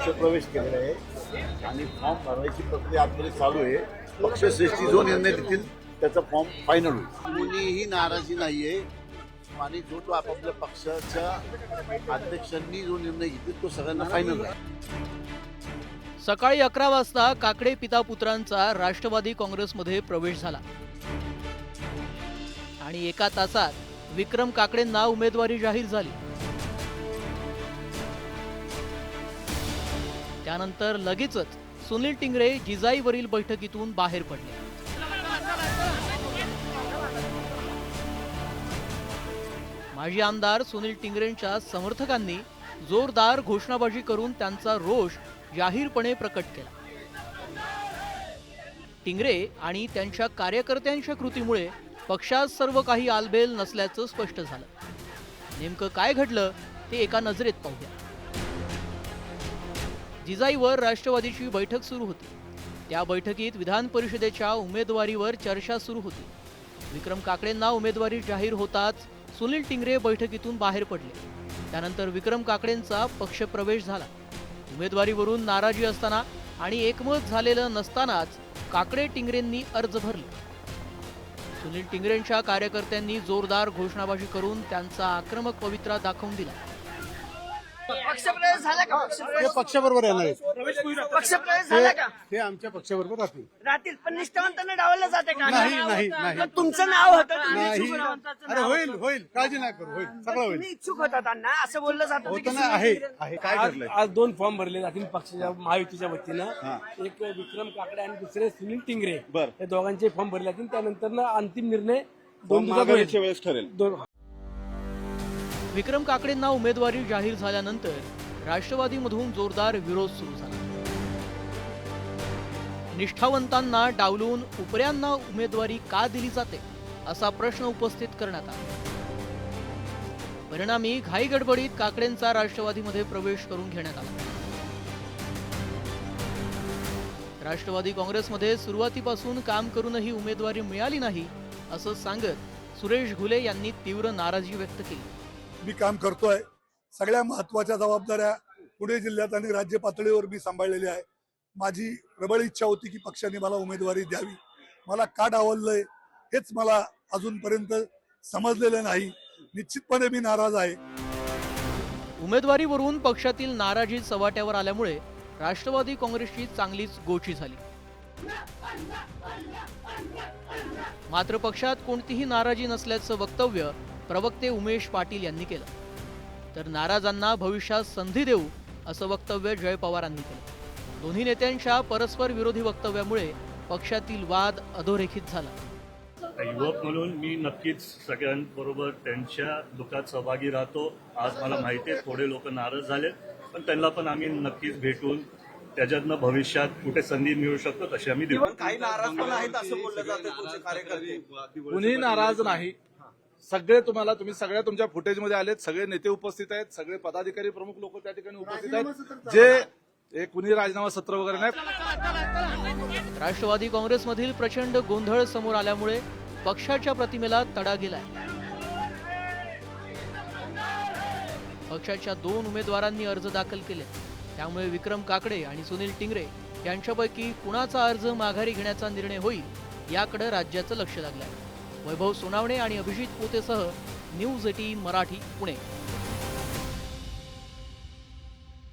पक्षप्रवेश केलेला आहे आणि फॉर्म भरण्याची प्रक्रिया आतमध्ये चालू आहे. पक्षश्रेष्ठी जो निर्णय देतील त्याचा फॉर्म फायनल होईल. कोणीही नाराजी नाहीये आणि जो तो आपापल्या पक्षाच्या अध्यक्षांनी जो निर्णय घेतला तो सगळ्यांना फायनल आहे. सकाळी 11 वाजता काकडे पिता पुत्रांचा राष्ट्रवादी काँग्रेसमध्ये प्रवेश झाला आणि एका तासात विक्रम काकडेंना उमेदवारी जाहीर झाली. त्यानंतर लगेचच सुनील टिंगरे जिजाईवरील बैठकीतून बाहेर पडले. माजी आमदार सुनील टिंगरेंच्या समर्थकांनी जोरदार घोषणाबाजी करून त्यांचा रोष जाहीरपणे प्रकट केला. टिंगरे आणि त्यांच्या कार्यकर्त्यांच्या कृतीमुळे पक्षात सर्व काही आलबेल नसल्याचं स्पष्ट झालं. नेमकं काय घडलं ते एका नजरेत पाहूया. जिजाईवर राष्ट्रवादीची बैठक सुरू होती. त्या बैठकीत विधान परिषदेच्या उमेदवारीवर चर्चा सुरू होती. विक्रम काकडेंना उमेदवारी जाहीर होताच सुनील टिंगरे बैठकीतून बाहेर पडले. त्यानंतर विक्रम काकडेंचा पक्षप्रवेश झाला. उमेदवारीवरून नाराजी असताना आणि एकमत झालेलं नसतानाच काकडे टिंगरेंनी अर्ज भरले. सुनील टिंगरेंच्या कार्यकर्त्यांनी जोरदार घोषणाबाजी करून त्यांचा आक्रमक पवित्रा दाखवून दिला. पक्षप्रवेश झाला का? ते पक्षाबरोबर येणार आहेत. पक्षप्रवेश झाला का? ते आमच्या पक्षाबरोबर राहतील. राहतील पण निष्ठावंतांना डावलं जाते का? नाही. पण तुमचं नाव होतं तुम्ही नाही. निष्ठावंताचं अरे नाव होईल होतं. होईल काळजी नाही करू, होईल सगळं होईल. तुम्ही इच्छुक होता त्यांना असं बोललं जात होतं की होतं ना, आहे काय आज ठरलंय. आज 2 फॉर्म भरले जातील पक्षाच्या महायुतीच्या वतीनं. एक विक्रम काकडे आणि दुसरे सुनील टिंगरे. बरं. हे दोघांचे फॉर्म भरले जातील. त्यानंतर अंतिम निर्णय 2 फॉर्म दिवसात माघारीच्या होईल. वेळेस ठरेल. विक्रम काकडेंना उमेदवारी जाहीर झाल्यानंतर राष्ट्रवादीमधून जोरदार विरोध सुरू झाला. निष्ठावंतांना डावलून उपऱ्यांना उमेदवारी का दिली जाते असा प्रश्न उपस्थित करण्यात आला. परिणामी घाईगडबडीत काकडेंचा राष्ट्रवादीमध्ये प्रवेश करून घेण्यात आला. राष्ट्रवादी काँग्रेसमध्ये सुरुवातीपासून काम करूनही उमेदवारी मिळाली नाही असं सांगत सुरेश घुले यांनी तीव्र नाराजी व्यक्त केली. मी काम करतोय. सगळ्या महत्वाच्या जबाबदाऱ्या पुणे जिल्ह्यात आणि राज्य पातळीवर मी सांभाळलेल्या आहे. माझी प्रबळ इच्छा होती की पक्षाने मला उमेदवारी द्यावी. मला का डावललंय हेच मला अजूनपर्यंत समजलेलं नाही. निश्चितपणे मी नाराज आहे. उमेदवारीवरून पक्षातील नाराजी चव्हाट्यावर आल्यामुळे राष्ट्रवादी काँग्रेसची चांगलीच गोची झाली. मात्र पक्षात कोणतीही नाराजी नसल्याचं वक्तव्य प्रवक्ते उमेश पाटील यांनी केलं. तर नाराजांना भविष्यात संधी देऊ असं वक्तव्य जय पवारांनी केलं. दोन्ही नेत्यांच्या परस्पर विरोधी वक्तव्यामुळे पक्षातील वाद अधोरेखित झाला. युवक म्हणून मी नक्कीच सगळ्यांबरोबर त्यांच्या दुःखात सहभागी राहतो. आज मला माहिती आहे थोडे लोक नाराज झाले, पण त्यांना पण आम्ही नक्कीच भेटून त्याच्यातनं भविष्यात कुठे संधी मिळू शकतो तशी आम्ही देऊ. काही नाराज पण आहेत असं बोललं जातं तुमचे कार्यकर्ते. कुणी नाराज नाही. सगळे तुम्ही सगळ्या तुमच्या फुटेजमध्ये आलेत. सगळे नेते उपस्थित आहेत. सगळे पदाधिकारी प्रमुख लोक त्या ठिकाणी उपस्थित आहेत. जे कुणी राजीनामा सत्र वगैरे नाही. राष्ट्रवादी काँग्रेसमधील प्रचंड गोंधळ समोर आल्यामुळे पक्षाच्या प्रतिमेला तडा गेलाय. पक्षाच्या 2 उमेदवारांनी अर्ज दाखल केले. त्यामुळे विक्रम काकडे आणि सुनील टिंगरे यांच्यापैकी कुणाचा अर्ज माघारी घेण्याचा निर्णय होईल याकडे राज्याचं लक्ष लागलंय. वैभव सोनावणे आणि अभिजित पोतेसह न्यूज 18 मराठी, पुणे.